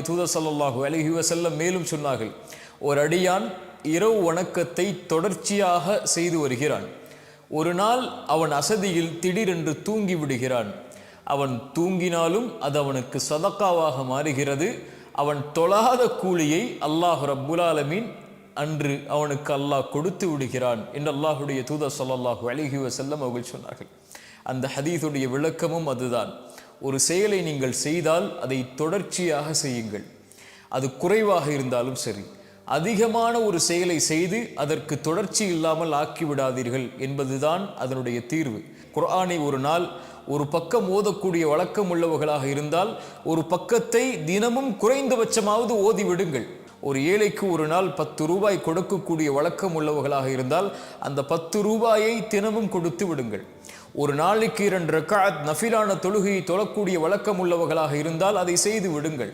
தூதர் ஸல்லல்லாஹு அலைஹி வஸல்லம் மேலும் சொன்னார்கள், ஒரு அடியான் இரவு வணக்கத்தை தொடர்ச்சியாக செய்து வருகிறான். ஒரு நாள் அவன் அசதியில் திடீரென்று தூங்கி விடுகிறான். அவன் தூங்கினாலும் அது அவனுக்கு சதக்காவாக மாறுகிறது. அவன் தொழாத கூலியை அல்லாஹ் ரப்புல் ஆலமீன் அன்று அவனுக்கு அல்லாஹ் கொடுத்து விடுகிறான் என்று அல்லாஹுடைய தூதர் ஸல்லல்லாஹு அலைஹி வஸல்லம் அவர்கள் சொன்னார்கள். அந்த ஹதீஸுடைய விளக்கமும் அதுதான். ஒரு செயலை நீங்கள் செய்தால் அதை தொடர்ச்சியாக செய்யுங்கள். அது குறைவாக இருந்தாலும் சரி, அதிகமான ஒரு செயலை செய்து அதற்கு தொடர்ச்சி இல்லாமல் ஆக்கிவிடாதீர்கள் என்பதுதான் அதனுடைய தீர்வு. குர்ஆனை ஒரு நாள் ஒரு பக்கம் ஓதக்கூடிய வழக்கம் உள்ளவர்களாக இருந்தால் ஒரு பக்கத்தை தினமும் குறைந்தபட்சமாவது ஓதிவிடுங்கள். ஒரு ஏழைக்கு ஒரு நாள் 10 ரூபாய் கொடுக்கக்கூடிய வழக்கம் உள்ளவர்களாக இருந்தால் அந்த 10 ரூபாயை தினமும் கொடுத்து விடுங்கள். ஒரு நாளைக்கு 2 ரக்அத் நஃபிலான தொழுகையை தொழக்கூடிய வழக்கம் உள்ளவர்களாக இருந்தால் அதை செய்து விடுங்கள்.